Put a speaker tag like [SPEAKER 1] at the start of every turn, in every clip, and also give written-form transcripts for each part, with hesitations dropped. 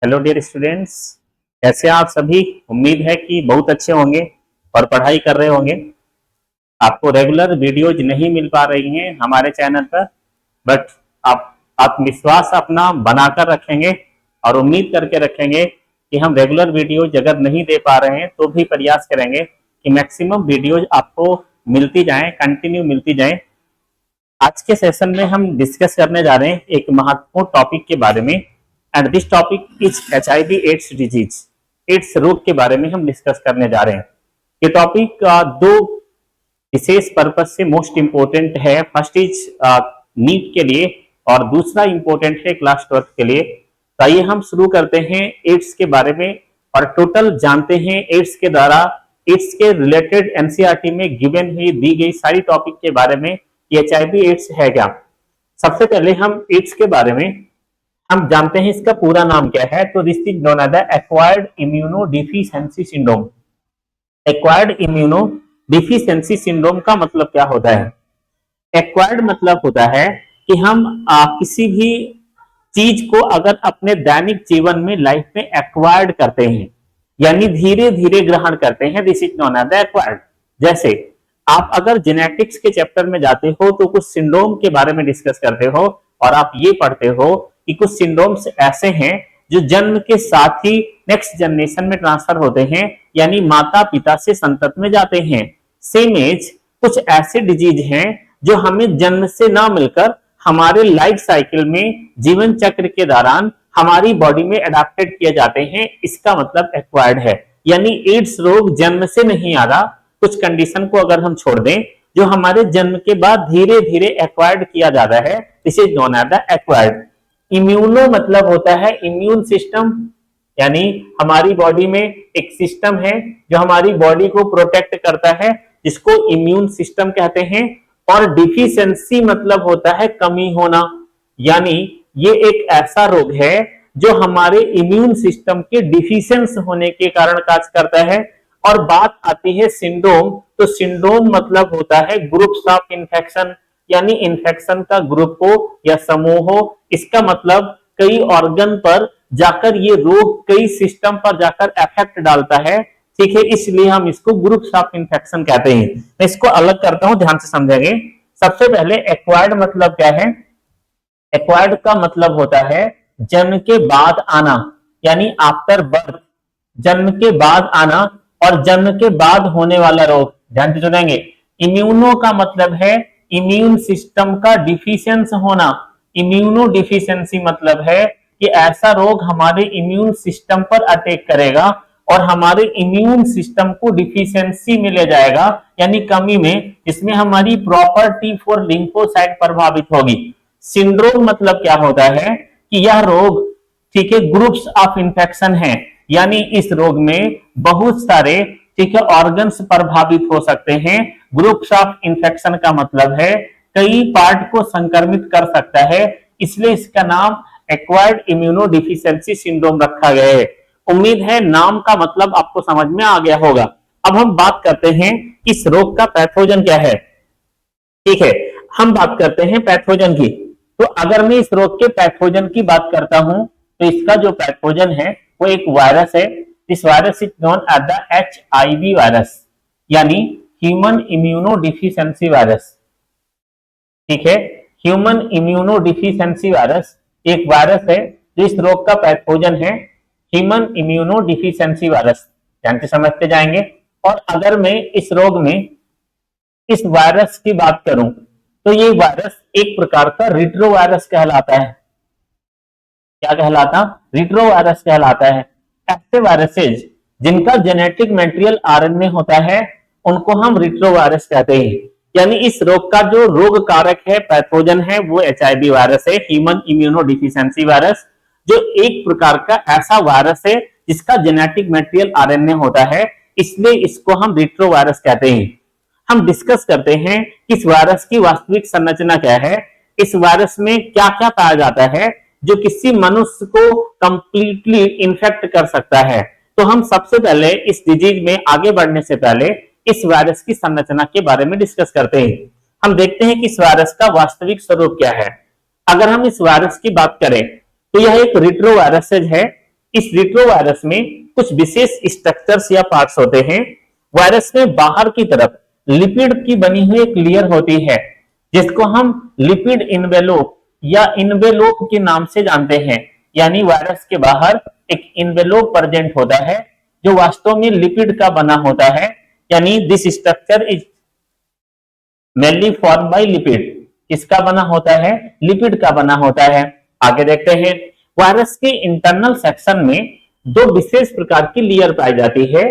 [SPEAKER 1] Hello dear students, कैसे हैं आप सभी। उम्मीद है कि बहुत अच्छे होंगे और पढ़ाई कर रहे होंगे। आपको रेगुलर वीडियोज नहीं मिल पा रही हैं हमारे चैनल पर, बट आप आत्मविश्वास अपना बनाकर रखेंगे और उम्मीद करके रखेंगे कि हम रेगुलर वीडियोज अगर नहीं दे पा रहे हैं तो भी प्रयास करेंगे कि मैक्सिमम वीडियोज आपको मिलती जाएं, कंटिन्यू मिलती जाएं। आज के सेशन में हम डिस्कस करने जा रहे हैं एक महत्वपूर्ण टॉपिक के बारे में, and this topic is HIV AIDS disease. AIDS रोग के बारे में हम डिस्कस करने जा रहे हैं। ये टॉपिक दो विशेष पर्पज से मोस्ट इंपोर्टेंट है। फर्स्ट इज नीट के लिए और दूसरा इंपोर्टेंट है क्लास 12 के लिए। तो आइए हम शुरू करते हैं एड्स के बारे में और टोटल जानते हैं एड्स के द्वारा, एड्स के रिलेटेड एनसीईआरटी में गिवन हुई दी गई सारी टॉपिक के बारे में कि HIV एड्स है क्या। सबसे पहले हम एड्स के बारे में हम जानते हैं इसका पूरा नाम क्या है। तो this is known as the acquired immunodeficiency syndrome. Acquired immunodeficiency syndrome का मतलब क्या होता है? एक्वायर्ड मतलब होता है कि हम किसी भी चीज को अगर अपने दैनिक जीवन में लाइफ में एक्वायर्ड करते हैं, यानी धीरे धीरे ग्रहण करते हैं, this is known as the acquired. जैसे आप अगर जेनेटिक्स के चैप्टर में जाते हो तो कुछ सिंड्रोम के बारे में डिस्कस करते हो और आप ये पढ़ते हो कि कुछ सिंड्रोम्स ऐसे हैं जो जन्म के साथ ही नेक्स्ट जनरेशन में ट्रांसफर होते हैं, यानी माता पिता से संतति में जाते हैं। सेम एज कुछ ऐसे डिजीज हैं जो हमें जन्म से ना मिलकर हमारे लाइफ साइकिल में जीवन चक्र के दौरान हमारी बॉडी में अडॉप्टेड किए जाते हैं। इसका मतलब एक्वायर्ड है, यानी एड्स रोग जन्म से नहीं आ रहा। कुछ कंडीशन को अगर हम छोड़ दें जो हमारे जन्म के बाद धीरे धीरे एक्वायर्ड किया जाता है, this is known as the acquired. Immuno मतलब होता है इम्यून सिस्टम, यानी हमारी बॉडी में एक सिस्टम है जो हमारी बॉडी को प्रोटेक्ट करता है, जिसको इम्यून सिस्टम कहते हैं। और डिफिशियंसी मतलब होता है कमी होना, यानी ये एक ऐसा रोग है जो हमारे इम्यून सिस्टम के डिफिशियंस होने के कारण काज करता है। और बात आती है सिंड्रोम, तो सिंड्रोम मतलब होता है ग्रुप्स ऑफ इन्फेक्शन, यानी इन्फेक्शन का ग्रुप हो या समूह हो। इसका मतलब कई ऑर्गन पर जाकर ये रोग कई सिस्टम पर जाकर इफेक्ट डालता है, ठीक है, इसलिए हम इसको ग्रुप्स ऑफ इन्फेक्शन कहते हैं। मैं इसको अलग करता हूं, ध्यान से समझेंगे। सबसे पहले एक्वायर्ड मतलब क्या है? एक्वायर्ड का मतलब होता है जन्म के बाद आना, यानी आफ्टर बर्थ, जन्म के बाद आना और जन्म के बाद होने वाला रोग। ध्यान से सुनेंगे। इम्यूनो का मतलब है इम्यून सिस्टम का डिफिशियंस होना। इम्यूनो डिफिशियंसी मतलब है कि ऐसा रोग हमारे इम्यून सिस्टम पर अटैक करेगा और हमारे इम्यून सिस्टम को डिफिशियंसी में ले जाएगा, यानी कमी में, इसमें हमारी प्रॉपर T4 लिम्फोसाइट प्रभावित होगी। सिंड्रोम मतलब क्या होता है कि यह रोग, ठीक है, ग्रुप्स ऑफ इंफेक्शन है, यानी इस रोग में बहुत सारे, ठीक है, ऑर्गन्स प्रभावित हो सकते हैं। ग्रुप्स ऑफ इंफेक्शन का मतलब है कई पार्ट को संक्रमित कर सकता है, इसलिए इसका नाम एक्वायर्ड इम्यूनोडेफिशिएंसी सिंड्रोम रखा गया है। उम्मीद है नाम का मतलब आपको समझ में आ गया होगा। अब हम बात करते हैं इस रोग का पैथोजन क्या है। ठीक है, हम बात करते हैं पैथोजन की। तो अगर मैं इस रोग के पैथोजन की बात करता हूं तो इसका जो पैथोजन है वो एक वायरस है। This virus is known as the HIV virus, यानी ह्यूमन इम्यूनोडेफिशिएंसी वायरस। ठीक है, ह्यूमन इम्यूनोडेफिशिएंसी वायरस एक वायरस है जो इस रोग का पैथोजन है, ह्यूमन इम्यूनोडेफिशिएंसी वायरस। ध्यान से समझते जाएंगे। और अगर मैं इस रोग में इस वायरस की बात करूं तो ये वायरस एक प्रकार का रिट्रो वायरस कहलाता है। क्या कहलाता? रिट्रो वायरस कहलाता है। ऐसे वायरसेज जिनका जेनेटिक मटेरियल RNA होता है उनको हम रिट्रो वायरस कहते हैं। यानी इस रोग का जो रोग कारक है, पैथोजन है, वो HIV वायरस है, ह्यूमन इम्यूनोडेफिशिएंसी वायरस, जो एक प्रकार का ऐसा वायरस है जिसका जेनेटिक मटेरियल RNA होता है, इसलिए इसको हम रिट्रो वायरस कहते हैं। हम डिस्कस करते हैं इस वायरस की वास्तविक संरचना क्या है, इस वायरस में क्या क्या पाया जाता है जो किसी मनुष्य को कंप्लीटली इन्फेक्ट कर सकता है। तो हम सबसे पहले इस डिजीज में आगे बढ़ने से पहले इस वायरस की संरचना के बारे में डिस्कस करते हैं। हम देखते हैं कि इस वायरस का वास्तविक स्वरूप क्या है। अगर हम इस वायरस की बात करें तो यह एक रिट्रो वायरस है। इस रिट्रोवायरस में कुछ विशेष स्ट्रक्चर्स या पार्ट्स होते हैं। वायरस में बाहर की तरफ लिपिड की बनी हुई एक लेयर होती है जिसको हम लिपिड इन्वेलोप या इन्वेलोप के नाम से जानते हैं। यानी वायरस के बाहर एक इन्वेलोप प्रेजेंट होता है जो वास्तव में लिपिड का बना होता है। यानी this structure is mainly form by lipid. किसका बना होता है? लिपिड का बना होता है। आगे देखते हैं, वायरस के इंटरनल सेक्शन में दो विशेष प्रकार की लेयर पाई जाती है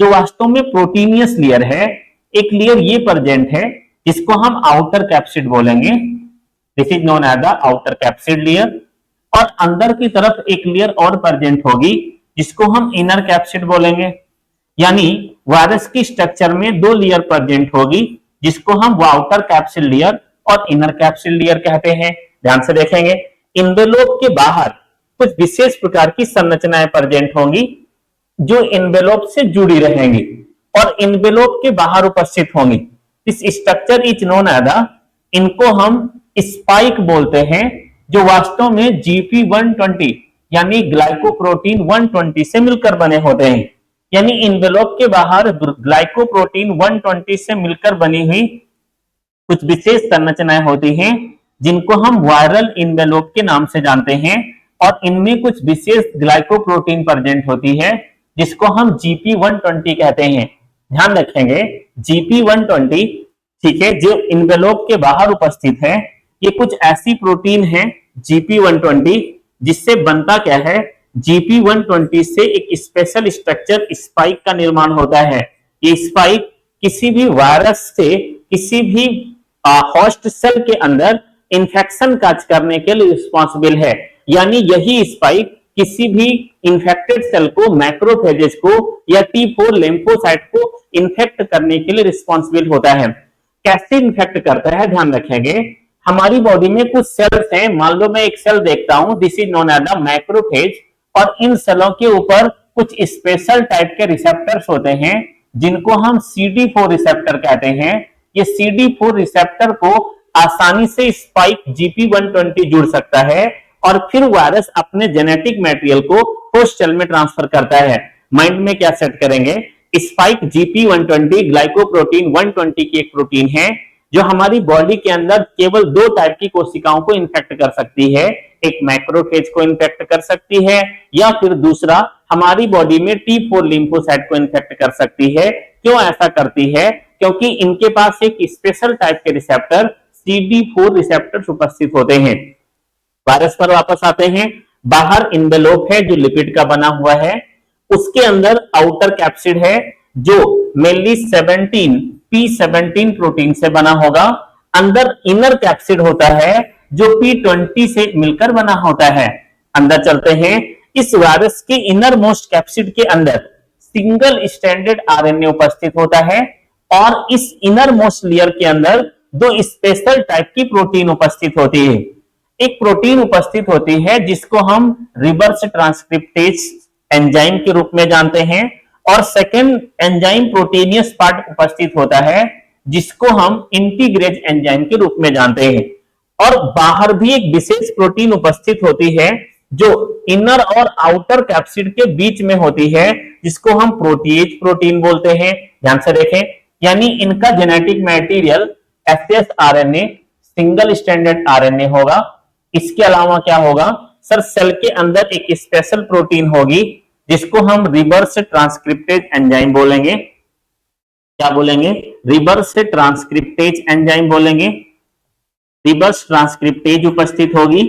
[SPEAKER 1] जो वास्तव में प्रोटीनियस लेयर है। एक लेयर ये प्रेजेंट है जिसको हम आउटर कैप्सिड बोलेंगे, this is known as the outer capsid layer. और अंदर की तरफ एक लेयर और प्रेजेंट होगी जिसको हम इनर कैप्सिड बोलेंगे। यानी वायरस की स्ट्रक्चर में दो लेयर प्रेजेंट होगी जिसको हम आउटर कैप्सिड लेयर और इनर कैप्सिड लेयर कहते हैं। ध्यान से देखेंगे, इन्वेलोप के बाहर कुछ विशेष प्रकार की संरचनाएं प्रेजेंट होंगी जो इन्वेलोप से जुड़ी रहेंगी और इन्वेलोप के बाहर उपस्थित होंगी। इस structure is known as the, इनको हम स्पाइक बोलते हैं, जो वास्तव में GP120 यानी ग्लाइकोप्रोटीन 120 से मिलकर बने होते हैं। यानी इन्वेलोप के बाहर ग्लाइकोप्रोटीन 120 से मिलकर बनी हुई कुछ विशेष संरचनाएं होती हैं जिनको हम वायरल इन्वेलोप के नाम से जानते हैं। और इनमें कुछ विशेष ग्लाइकोप्रोटीन प्रेजेंट होती है जिसको हम GP120 कहते हैं। ध्यान रखेंगे, GP120, ठीक है, जो इन्वेलोप के बाहर उपस्थित है, ये कुछ ऐसी प्रोटीन है GP120 जिससे बनता क्या है, GP120 से एक स्पेशल स्ट्रक्चर स्पाइक का निर्माण होता है। ये स्पाइक किसी भी वायरस से किसी भी होस्ट सेल के अंदर इंफेक्शन काज करने के लिए रिस्पॉन्सिबल है। यानी यही स्पाइक किसी भी इंफेक्टेड सेल को, मैक्रोफेजेस को या T4 लिम्फोसाइट को इन्फेक्ट करने के लिए रिस्पॉन्सिबल होता है। कैसे इन्फेक्ट करता है, ध्यान रखेंगे, हमारी बॉडी में कुछ सेल्स हैं। मान लो मैं एक सेल देखता हूं, this is known as the macrophage, और इन सेलों के ऊपर कुछ स्पेशल टाइप के रिसेप्टर्स होते हैं जिनको हम CD4 रिसेप्टर कहते हैं। ये CD4 रिसेप्टर को आसानी से स्पाइक GP120 जुड़ सकता है और फिर वायरस अपने जेनेटिक मटेरियल को होस्ट सेल में ट्रांसफर करता है। माइंड में क्या सेट करेंगे, स्पाइक GP120 ग्लाइकोप्रोटीन 120 की एक प्रोटीन है जो हमारी बॉडी के अंदर केवल दो टाइप की कोशिकाओं को इन्फेक्ट कर सकती है। एक मैक्रोफेज को इन्फेक्ट कर सकती है या फिर दूसरा हमारी बॉडी में T4 लिम्फोसाइट को इन्फेक्ट कर सकती है। क्यों ऐसा करती है? क्योंकि इनके पास एक स्पेशल टाइप के रिसेप्टर CD4 रिसेप्टर्स उपस्थित होते हैं। वायरस पर वापस आते हैं। बाहर इन्वेलोप है जो लिपिड का बना हुआ है, उसके अंदर आउटर कैप्सिड है जो मेनली 17 P17 प्रोटीन से बना होगा। अंदर इनर कैप्सिड होता है जो P20 से मिलकर बना होता है। अंदर चलते हैं, इस वायरस के इनर मोस्ट कैप्सिड के अंदर सिंगल स्ट्रैंडेड RNA उपस्थित होता है और इस इनर मोस्ट लेयर के अंदर दो स्पेशल टाइप की प्रोटीन उपस्थित होती है। एक प्रोटीन उपस्थित होती है जिसको हम रिवर्स ट्रांसक्रिप्टेज एंजाइम के रूप में जानते हैं और सेकेंड एंजाइम प्रोटीनियस पार्ट उपस्थित होता है जिसको हम इंटीग्रेज एंजाइम के रूप में जानते हैं। और बाहर भी एक विशेष प्रोटीन उपस्थित होती है जो इनर और आउटर कैप्सिड के बीच में होती है जिसको हम प्रोटीएज प्रोटीन बोलते हैं। ध्यान से देखें, यानी इनका genetic material ssRNA single stranded RNA होगा। इसके अलावा क्या होगा सर, सेल के अंदर एक स्पेशल प्रोटीन होगी जिसको हम रिवर्स ट्रांसक्रिप्टेज एंजाइम बोलेंगे। क्या बोलेंगे? रिवर्स ट्रांसक्रिप्टेज एंजाइम बोलेंगे। रिवर्स ट्रांसक्रिप्टेज उपस्थित होगी।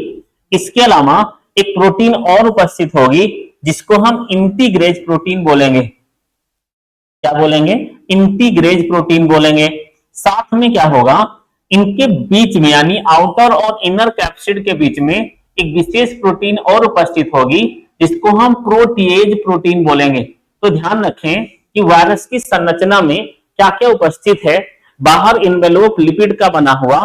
[SPEAKER 1] इसके अलावा एक प्रोटीन और उपस्थित होगी जिसको हम इंटीग्रेज प्रोटीन बोलेंगे। क्या बोलेंगे? इंटीग्रेज प्रोटीन बोलेंगे। साथ में क्या होगा, इनके बीच में यानी आउटर और इनर कैप्सिड के बीच में एक विशेष प्रोटीन और उपस्थित होगी जिसको हम प्रोटीएज प्रोटीन बोलेंगे। तो ध्यान रखें कि वायरस की संरचना में क्या क्या उपस्थित है। बाहर इन्वेलोप लिपिड का बना हुआ,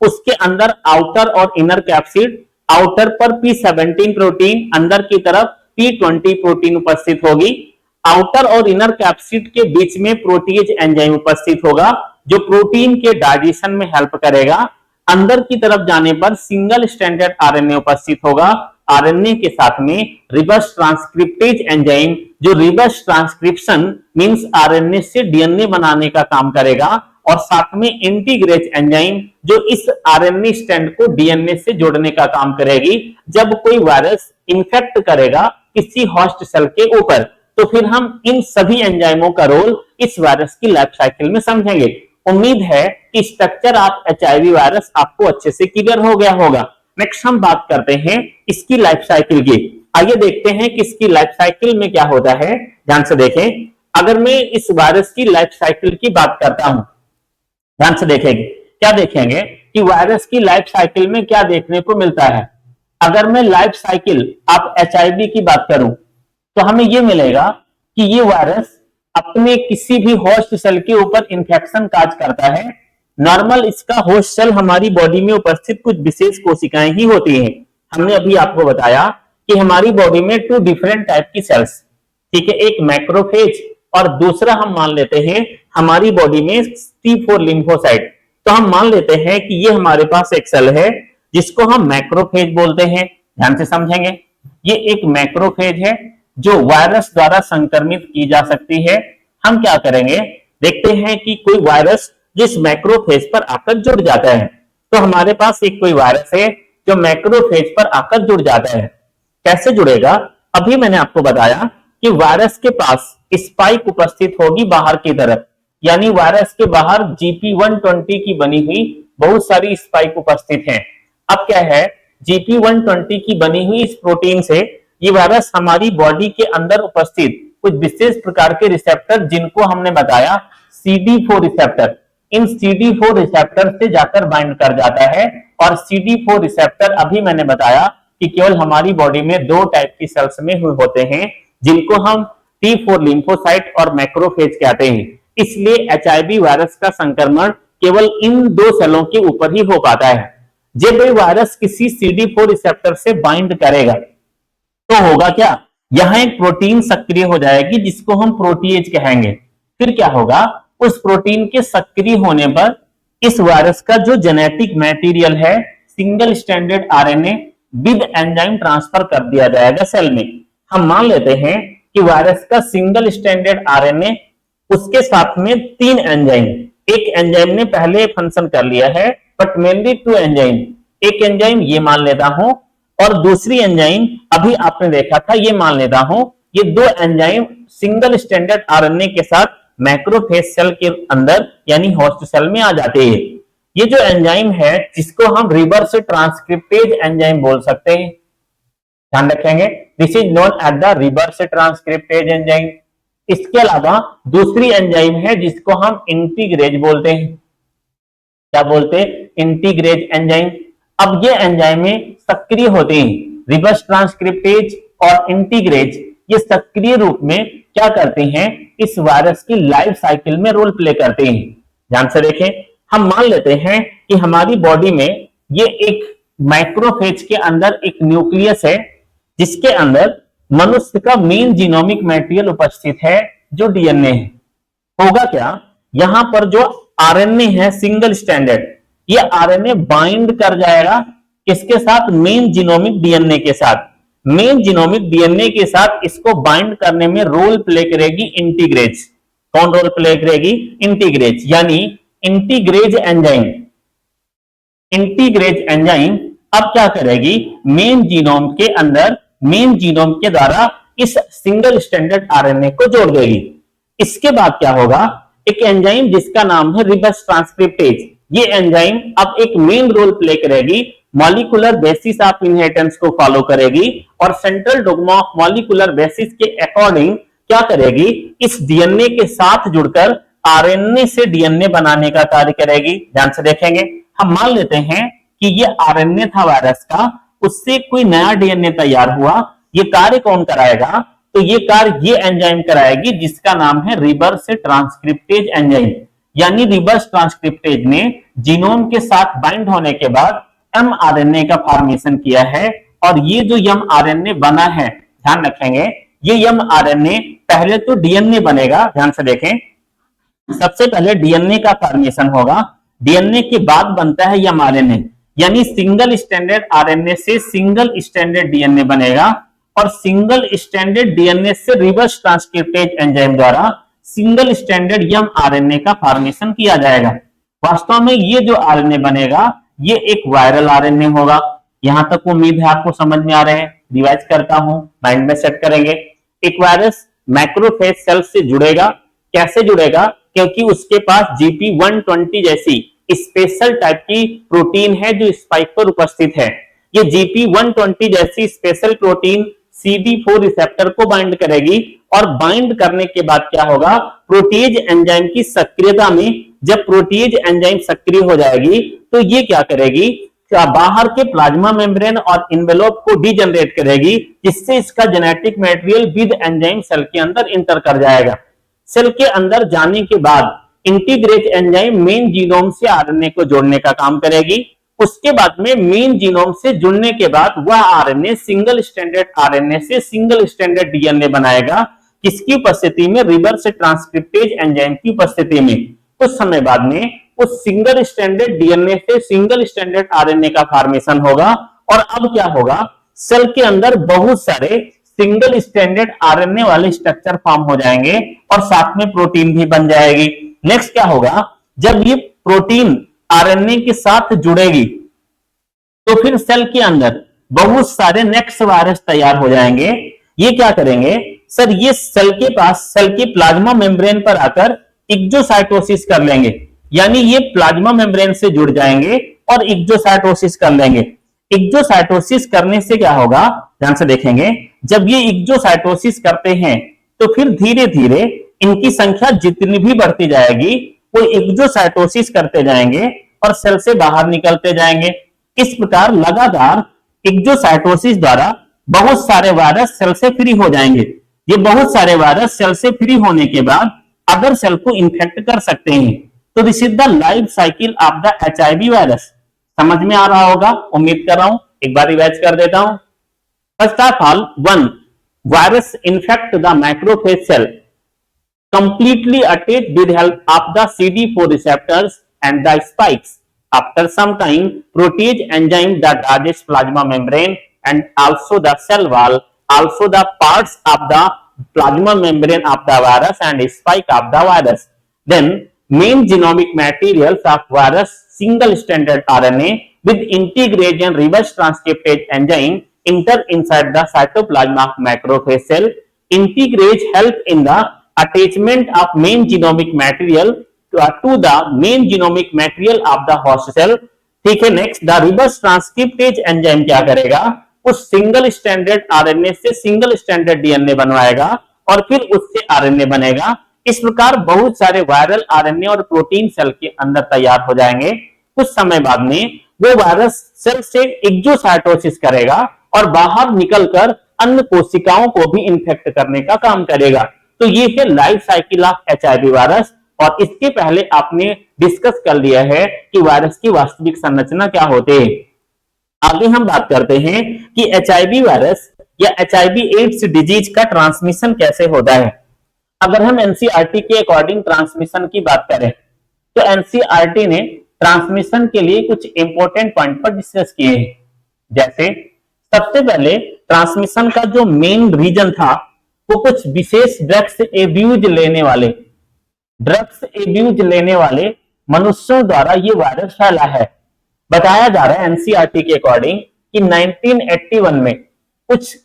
[SPEAKER 1] उसके अंदर आउटर और इनर कैप्सिड, आउटर पर P17 प्रोटीन, अंदर की तरफ P20 प्रोटीन उपस्थित होगी। आउटर और इनर कैप्सिड के बीच में प्रोटीएज एंजाइम उपस्थित होगा जो प्रोटीन के डाइजेशन में हेल्प करेगा। अंदर की तरफ जाने पर सिंगल स्ट्रैंडेड RNA उपस्थित होगा आरएनए के साथ में रिवर्स ट्रांसक्रिप्टेज एंजाइम, जो रिवर्स ट्रांसक्रिप्शन मींस आरएनए से डीएनए बनाने का काम करेगा, और साथ में इंटीग्रेज एंजाइम जो इस आरएनए स्ट्रैंड को डीएनए से जोड़ने का काम करेगी। जब कोई वायरस इन्फेक्ट करेगा किसी होस्ट सेल के ऊपर, तो फिर हम इन सभी एंजाइमों का रोल इस वायरस की लाइफ साइकिल में समझेंगे। उम्मीद है कि स्ट्रक्चर ऑफ एचआईवी वायरस आपको अच्छे से क्लियर हो गया होगा। नेक्स्ट हम बात करते हैं इसकी लाइफ साइकिल की। आइए देखते हैं कि इसकी लाइफ साइकिल में क्या होता है। ध्यान से देखें, अगर मैं इस वायरस की लाइफ साइकिल की बात करता हूं, ध्यान से देखेंगे, क्या देखेंगे कि वायरस की लाइफ साइकिल में क्या देखने को मिलता है। अगर मैं लाइफ साइकिल ऑफ एचआईवी की बात करूं तो हमें यह मिलेगा कि ये वायरस अपने किसी भी होस्ट सेल के ऊपर इंफेक्शन काज करता है। नॉर्मल इसका होस्ट सेल हमारी बॉडी में उपस्थित कुछ विशेष कोशिकाएं ही होती हैं। हमने अभी आपको बताया कि हमारी बॉडी में 2 डिफरेंट टाइप की सेल्स, ठीक है, एक मैक्रोफेज और दूसरा हम मान लेते हैं हमारी बॉडी में T4 लिम्फोसाइट। तो हम मान लेते हैं कि ये हमारे पास एक सेल है जिसको हम मैक्रोफेज बोलते हैं। ध्यान से समझेंगे, ये एक मैक्रोफेज है जो वायरस द्वारा संक्रमित की जा सकती है। हम क्या करेंगे, देखते हैं कि कोई वायरस जिस मैक्रोफेज पर आकर जुड़ जाता है। तो हमारे पास एक कोई वायरस है जो मैक्रोफेज पर आकर जुड़ जाता है। कैसे जुड़ेगा, अभी मैंने आपको बताया कि वायरस के पास स्पाइक उपस्थित होगी बाहर की तरफ, यानी वायरस के बाहर GP120 की बनी हुई बहुत सारी स्पाइक उपस्थित हैं। अब क्या है, GP120 की बनी हुई इस प्रोटीन से ये वायरस हमारी बॉडी के अंदर उपस्थित कुछ विशेष प्रकार के रिसेप्टर, जिनको हमने बताया CD4 रिसेप्टर, इन CD4 रिसेप्टर से जाकर बाइंड कर जाता है। और CD4 रिसेप्टर अभी मैंने बताया कि केवल हमारी बॉडी में 2 टाइप की सेल्स में होते हैं, जिनको हम T4 लिम्फोसाइट और मैक्रोफेज कहते हैं। इसलिए एचआईवी वायरस का संक्रमण केवल इन 2 सेलों के ऊपर ही हो पाता है। जब ये वायरस किसी CD4 रिसेप्टर से बाइंड करेगा तो होगा क्या, यहां एक प्रोटीन सक्रिय हो जाएगी जिसको हम प्रोटीएज कहेंगे। फिर क्या होगा, उस प्रोटीन के सक्रिय होने पर इस वायरस का जो जेनेटिक मटेरियल है single stranded RNA with enzyme transfer कर दिया जाएगा सेल में। हम मान लेते हैं कि वायरस का सिंगल स्ट्रैंडेड आरएनए, उसके साथ में 3 एंजाइम, एक एंजाइम ने पहले फंक्शन कर लिया है बट मेनली 2 एंजाइम, एक एंजाइम ये मान लेता हूं और दूसरी एंजाइम अभी आपने देखा था ये मान लेता हूं। ये 2 एंजाइम सिंगल स्ट्रैंडेड आरएनए के साथ मैक्रोफेज सेल के अंदर यानी होस्ट सेल में आ जाते हैं। ये जो एंजाइम है जिसको हम रिवर्स ट्रांसक्रिप्टेज एंजाइम बोल सकते हैं, ध्यान रखेंगे, this is known as the reverse transcriptase enzyme. इसके अलावा दूसरी एंजाइम है जिसको हम इंटीग्रेज बोलते हैं। क्या बोलते हैं, इंटीग्रेज एंजाइम। अब ये एंजाइम सक्रिय होते हैं, रिवर्स ट्रांसक्रिप्टेज और इंटीग्रेज ये सक्रिय रूप में क्या करते हैं, इस वायरस की लाइफ साइकिल में रोल प्ले करते हैं। ध्यान से देखें, हम मान लेते हैं कि हमारी बॉडी में ये एक मैक्रोफेज के अंदर एक न्यूक्लियस है जिसके अंदर मनुष्य का मेन जीनोमिक मटेरियल उपस्थित है जो डीएनए है। होगा क्या, यहां पर जो आरएनए है सिंगल स्ट्रैंडेड, ये आरएनए बाइंड कर जाएगा किसके साथ, मेन जीनोमिक डीएनए के साथ। मेन जीनोमिक डीएनए के साथ इसको बाइंड करने में रोल प्ले करेगी इंटीग्रेज। कौन रोल प्ले करेगी, इंटीग्रेज, यानी इंटीग्रेज एंजाइम। इंटीग्रेज एंजाइम अब क्या करेगी, मेन जीनोम के अंदर मेन जीनोम के द्वारा इस सिंगल स्ट्रैंडेड आरएनए को जोड़ देगी। इसके बाद क्या होगा, एक एंजाइम जिसका नाम है रिवर्स ट्रांसक्रिप्टेज, ये एंजाइम अब एक मेन रोल प्ले करेगी, मॉलिक्यूलर बेसिस ऑफ इनहेरिटेंस को फॉलो करेगी और central dogma of molecular basis के अकॉर्डिंग क्या करेगी, इस डीएनए के साथ जुड़कर आरएनए से डीएनए बनाने का कार्य करेगी। ध्यान से देखेंगे, हम मान लेते हैं कि ये आरएनए था वायरस का, उससे कोई नया डीएनए तैयार हुआ। ये कार्य कौन कराएगा, तो ये कार्य ये एंजाइम कराएगी जिसका नाम है रिवर्स ट्रांसक्रिप्टेज एंजाइम। यानी रिवर्स ट्रांसक्रिप्टेज ने जीनोम के साथ बाइंड होने के बाद एमआरएनए का फॉर्मेशन किया है और ये जो एमआरएनए बना है, ध्यान रखेंगे, ये एमआरएनए पहले तो डीएनए बनेगा। ध्यान से देखें, सबसे पहले डीएनए का फॉर्मेशन होगा, डीएनए के बाद बनता है एमआरएनए। यानी सिंगल स्टैंडर्ड आरएनए से सिंगल स्टैंडर्ड डीएनए बनेगा और सिंगल स्टैंडर्ड डीएनए से रिवर्स ट्रांसक्रिप्टेज एंजाइम द्वारा सिंगल स्टैंडर्ड एमआरएनए का फॉर्मेशन किया जाएगा। वास्तव में ये जो आरएनए बनेगा ये एक वायरल आरएनए होगा। यहां तक उम्मीद है आपको समझ में आ रहे हैं। रिवाइज करता हूं, माइंड में सेट करेंगे। एक वायरस मैक्रोफेज सेल से जुड़ेगा। कैसे जुड़ेगा? क्योंकि उसके पास GP120 जैसी स्पेशल टाइप की प्रोटीन है जो स्पाइक पर उपस्थित है। ये GP120 जैसी स्पेशल प्रोटीन CD4 रिसेप्टर को बाइंड करेगी और बाइंड करने के बाद क्या होगा? प्रोटीज एंजाइम की सक्रियता में जब प्रोटीज एंजाइम सक्रिय हो जाएगी तो ये क्या करेगी? बाहर के प्लाज्मा मेम्ब्रेन और इन्वेलोप को डीजनरेट करेगी, जिससे इसका genetic material with enzyme cell के अंदर इंटर कर जाएगा। सेल के अंदर जाने के बाद इंटीग्रेज एंजाइम मेन जीनोम से आरएनए को जोड़ने का काम करेगी। उसके बाद में मेन जीनोम से जुड़ने के बाद वह आरएनए सिंगल स्टैंडर्ड आरएनए से सिंगल स्टैंडर्ड डीएनए बनाएगा। किसकी उपस्थिति में? रिवर्स ट्रांसक्रिप्टेज एंजाइम की उपस्थिति में। कुछ समय बाद में उस सिंगल स्टैंडर्ड डीएनए से सिंगल स्टैंडर्ड आरएनए का फॉर्मेशन होगा। और अब क्या होगा? सेल के अंदर बहुत सारे सिंगल स्टैंडर्ड आरएनए वाले स्ट्रक्चर फॉर्म हो जाएंगे और साथ में प्रोटीन भी बन जाएगी। नेक्स्ट क्या होगा? जब ये प्रोटीन आरएनए के साथ जुड़ेगी तो फिर सेल के अंदर बहुत सारे नेक्स्ट वायरस तैयार हो जाएंगे। ये क्या करेंगे? सर ये सेल के पास सेल की प्लाज्मा मेम्ब्रेन पर आकर एक्सोसाइटोसिस कर लेंगे, यानी ये प्लाज्मा मेम्ब्रेन से जुड़ जाएंगे और एक्सोसाइटोसिस कर लेंगे। एक्सोसाइटोसिस करने से क्या होगा? ध्यान से देखेंगे। जब ये एक्सोसाइटोसिस करते हैं तो फिर धीरे धीरे इनकी संख्या जितनी भी बढ़ती जाएगी वो एक्सोसाइटोसिस करते जाएंगे और सेल से बाहर निकलते जाएंगे। इस प्रकार लगातार एक्सोसाइटोसिस द्वारा बहुत सारे वायरस सेल से फ्री हो जाएंगे। ये बहुत सारे वायरस सेल से फ्री होने के बाद अदर सेल को इन्फेक्ट कर सकते हैं। तो this is the life cycle of the HIV virus. समझ में आ रहा होगा, उम्मीद कर रहा हूं। एक बार रिवाइज कर देता हूं। First of all, 1 virus infect the macrophage cell completely attached with help of the CD4 receptors and the spikes. After some time, protease enzyme that digest plasma membrane and also the cell wall, also the parts of the plasma membrane of the virus and spike of the virus. Then main genomic materials of virus single stranded RNA with integrase and reverse transcriptase enzyme enter inside the cytoplasm of macrophage cell. Integrase help in the attachment of main genomic material to the main genomic material of the host cell. ठीक है। Next, the reverse transcriptase enzyme क्या करेगा? उस single standard RNA से single standard DNA बनवाएगा और फिर उससे RNA बनेगा। इस प्रकार बहुत सारे वायरल आरएनए और प्रोटीन सेल के अंदर तैयार हो जाएंगे। कुछ समय बाद में वो वायरस सेल से एक्सोसाइटोसिस करेगा और बाहर निकलकर अन्य कोशिकाओं को भी इन्फेक्ट करने का काम करेगा। तो ये है life cycle of HIV virus. और इसके पहले आपने डिस्कस कर लिया है कि वायरस की वास्तविक संरचना क्या होती है। आगे हम बात करते हैं कि HIV वायरस या HIV एड्स डिजीज का ट्रांसमिशन कैसे होता है। अगर हम NCERT के अकॉर्डिंग ट्रांसमिशन की बात करें तो NCERT ने ट्रांसमिशन के लिए कुछ इंपॉर्टेंट पॉइंट पर डिस्कस किए हैं। जैसे सबसे पहले ट्रांसमिशन का जो मेन रीजन था वो कुछ विशेष ड्रग्स एब्यूज लेने वाले मनुष्यों द्वारा ये वायरस फैला है। बताया जा रहा है NCERT के अकॉर्डिंग कि 1981 में कुछ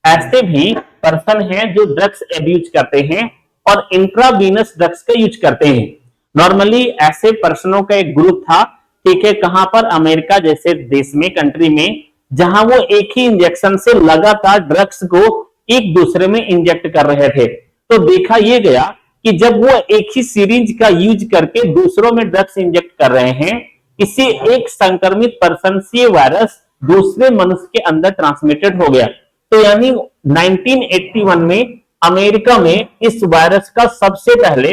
[SPEAKER 1] ऐसे भी पर्सन हैं जो ड्रग्स एब्यूज करते हैं और इंट्रावीनस ड्रग्स का यूज करते हैं। नॉर्मली ऐसे पर्सनों का एक ग्रुप था, ठीक है, कहां पर? अमेरिका जैसे देश में, कंट्री में, जहां वो एक ही इंजेक्शन से लगातार ड्रग्स को एक दूसरे में इंजेक्ट कर रहे थे। तो देखा यह गया कि जब वो एक ही सीरीज का यूज करके दूसरों में ड्रग्स इंजेक्ट कर रहे हैं, किसी एक संक्रमित पर्सन से वायरस दूसरे मनुष्य के अंदर ट्रांसमिटेड हो गया। तो यानी 1981 में अमेरिका में इस वायरस का सबसे पहले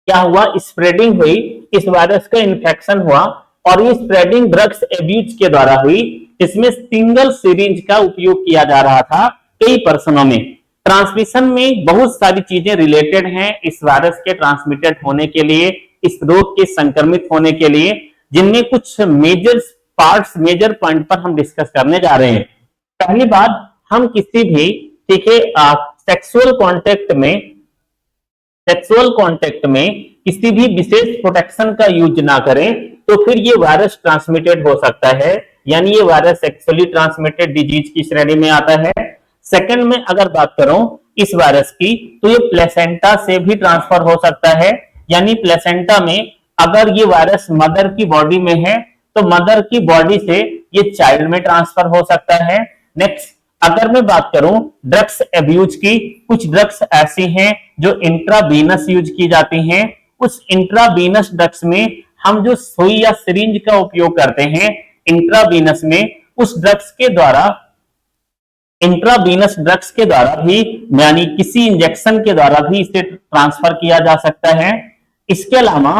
[SPEAKER 1] क्या हुआ? स्प्रेडिंग हुई, इस वायरस का इन्फेक्शन हुआ और ये स्प्रेडिंग ड्रग्स एब्यूज के द्वारा हुई। इसमें सिंगल सिरिंज का उपयोग किया जा रहा था कई पर्सनों में। ट्रांसमिशन में बहुत सारी चीजें रिलेटेड हैं इस वायरस के ट्रांसमिटेड होने के लिए, इस रोग के संक्रमित होने के लिए, जिनमें कुछ मेजर पार्ट्स मेजर पॉइंट पर हम डिस्कस करने जा रहे हैं। पहली बात, हम किसी भी ठीक है सेक्सुअल कांटेक्ट में किसी भी विशेष प्रोटेक्शन का यूज ना करें तो फिर ये वायरस ट्रांसमिटेड हो सकता है, यानी ये वायरस सेक्सुअली ट्रांसमिटेड डिजीज की श्रेणी में आता है। सेकंड में अगर बात करूं इस वायरस की, तो ये प्लेसेंटा से भी ट्रांसफर हो सकता है, यानी प्लेसेंटा में अगर ये वायरस मदर की बॉडी में है तो मदर की बॉडी से ये चाइल्ड में ट्रांसफर हो सकता है। नेक्स्ट, अगर मैं बात करूं ड्रग्स एब्यूज की, कुछ ड्रग्स ऐसी हैं जो इंट्रावीनस यूज की जाती हैं। उस इंट्रावीनस ड्रग्स में हम जो सुई या सिरिंज का उपयोग करते हैं इंट्रावीनस में, उस ड्रग्स के द्वारा इंट्रावीनस ड्रग्स के द्वारा भी, यानी किसी इंजेक्शन के द्वारा भी इसे ट्रांसफर किया जा सकता है। इसके अलावा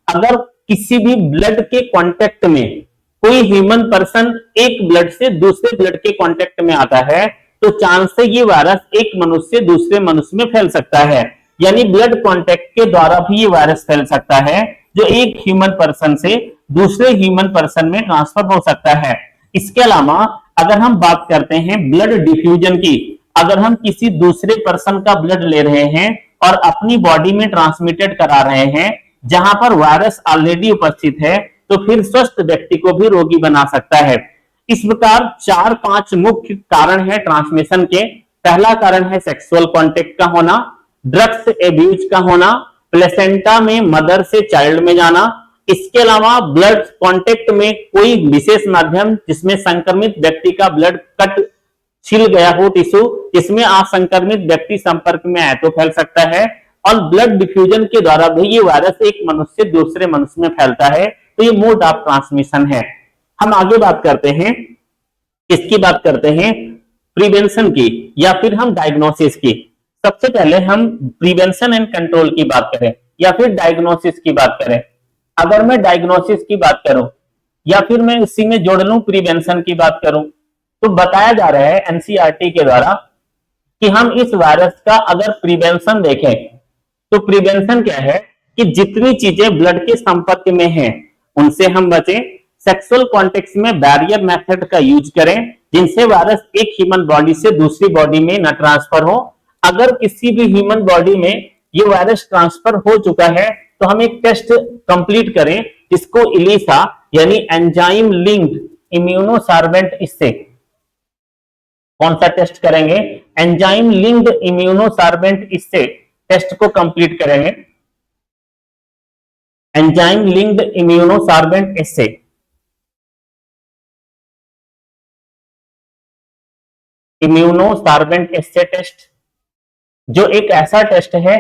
[SPEAKER 1] अगर किसी भी ब्लड के कांटेक्ट में कोई ह्यूमन पर्सन एक ब्लड से दूसरे ब्लड के कांटेक्ट में आता है तो चांस है ये वायरस एक मनुष्य से दूसरे मनुष्य में फैल सकता है, यानी ब्लड कांटेक्ट के द्वारा भी ये वायरस फैल सकता है जो एक ह्यूमन पर्सन से दूसरे ह्यूमन पर्सन में ट्रांसफर हो सकता है। इसके अलावा अगर हम बात करते हैं ब्लड डिफ्यूजन की, अगर हम किसी दूसरे पर्सन का ब्लड ले रहे हैं और अपनी बॉडी में ट्रांसमिटेड करा रहे हैं जहां पर वायरस ऑलरेडी उपस्थित है, तो फिर स्वस्थ व्यक्ति को भी रोगी बना सकता है। इस प्रकार 4-5 मुख्य कारण है ट्रांसमिशन के। पहला कारण है सेक्सुअल कांटेक्ट का होना, ड्रग्स एब्यूज का होना, प्लेसेंटा में मदर से चाइल्ड में जाना, इसके अलावा ब्लड कांटेक्ट में कोई विशेष माध्यम जिसमें संक्रमित व्यक्ति का ब्लड कट छिल गया हो टिश्यू, जिसमें असंक्रमित व्यक्ति संपर्क में आए तो फैल सकता है, और ब्लड डिफ्यूजन के द्वारा भी ये वायरस एक मनुष्य से दूसरे मनुष्य में फैलता है। तो ये मोड ऑफ ट्रांसमिशन है। हम आगे बात करते हैं, किसकी बात करते हैं, प्रिवेंशन की या फिर हम डायग्नोसिस की। सबसे पहले हम प्रिवेंशन एंड कंट्रोल की बात करें या फिर डायग्नोसिस की बात करें। अगर मैं डायग्नोसिस की बात करूं या फिर मैं इसी में जोड़ लूं प्रिवेंशन की बात करूं, तो बताया जा रहा है एनसीईआरटी के द्वारा कि हम इस वायरस का अगर प्रिवेंशन देखें तो प्रिवेंशन क्या है कि जितनी चीजें ब्लड के संपर्क में हैं उनसे हम बचें, सेक्सुअल कॉन्टेक्ट में बैरियर मेथड का यूज करें जिनसे वायरस एक ह्यूमन बॉडी से दूसरी बॉडी में न ट्रांसफर हो। अगर किसी भी ह्यूमन बॉडी में ये वायरस ट्रांसफर हो चुका है तो हम एक टेस्ट कंप्लीट करें जिसको इलीसा यानी एंजाइम लिंक्ड इम्यूनोसार्वेंट, इससे कौन सा टेस्ट करेंगे, एंजाइम लिंक्ड इम्यूनोसार्वेंट, इससे टेस्ट को कंप्लीट करेंगे। एंजाइम लिंक्ड इम्यूनोसार्वेंट इससे इम्यूनोसार्वेंट इससे टेस्ट, जो एक ऐसा टेस्ट है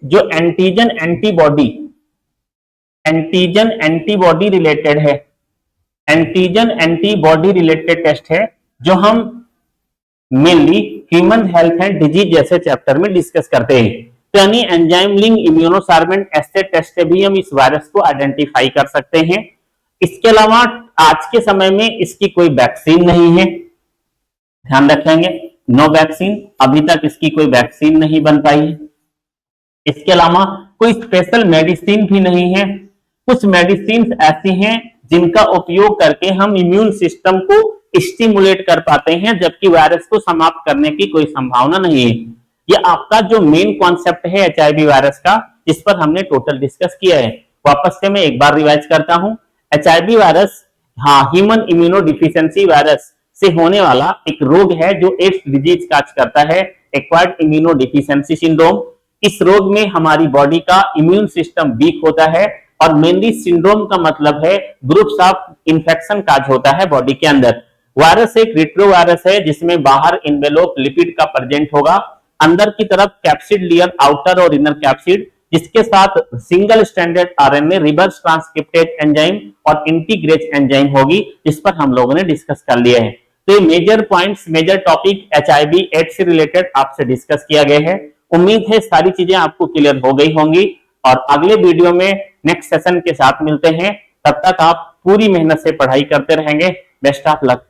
[SPEAKER 1] जो एंटीजन एंटीबॉडी रिलेटेड है, एंटीजन एंटीबॉडी रिलेटेड टेस्ट है जो हम mainly human health and disease जैसे चैप्टर में डिस्कस करते हैं। तो यानी एंजाइम लिंक इम्यूनोसार्वेंट एस्से टेस्ट से भी हम इस वायरस को आइडेंटिफाई कर सकते हैं। इसके अलावा आज के समय में इसकी कोई वैक्सीन नहीं है, ध्यान रखेंगे, नो वैक्सीन, अभी तक इसकी कोई वैक्सीन नहीं बन पाई है। इसके अलावा कोई स्पेशल मेडिसिन भी नहीं है। कुछ मेडिसिन ऐसी हैं जिनका उपयोग करके हम इम्यून सिस्टम को स्टिमुलेट कर पाते हैं, जबकि वायरस को समाप्त करने की कोई संभावना नहीं है। ये आपका जो मेन कॉन्सेप्ट है एचआईवी वायरस का, जिस पर हमने टोटल डिस्कस किया है। वापस से मैं एक बार रिवाइज करता हूं। HIV virus human immuno deficiency virus से होने वाला एक रोग है जो एड्स डिजीज काज करता है, एक्वायर्ड इम्यूनो डिफिशियंसी सिंड्रोम। इस रोग में हमारी बॉडी का इम्यून सिस्टम वीक होता है और मेनली सिंड्रोम का मतलब है ग्रुप्स ऑफ इंफेक्शन काज होता है बॉडी के अंदर। वायरस एक रिट्रोवायरस है जिसमें बाहर इन्वेलोप लिपिड का प्रेजेंट होगा, अंदर की तरफ कैप्सिड लेयर, आउटर और इनर कैप्सिड, जिसके साथ single standard RNA, reverse transcriptase enzyme और इंटीग्रेज एंजाइम होगी, जिस पर हम लोगों ने डिस्कस कर लिया है। तो ये major points, major topic HIV AIDS से रिलेटेड आपसे डिस्कस किया गया है। उम्मीद है सारी चीजें आपको क्लियर हो गई होंगी और अगले वीडियो में नेक्स्ट सेशन के साथ मिलते हैं। तब तक आप पूरी मेहनत से पढ़ाई करते रहेंगे। Best of luck.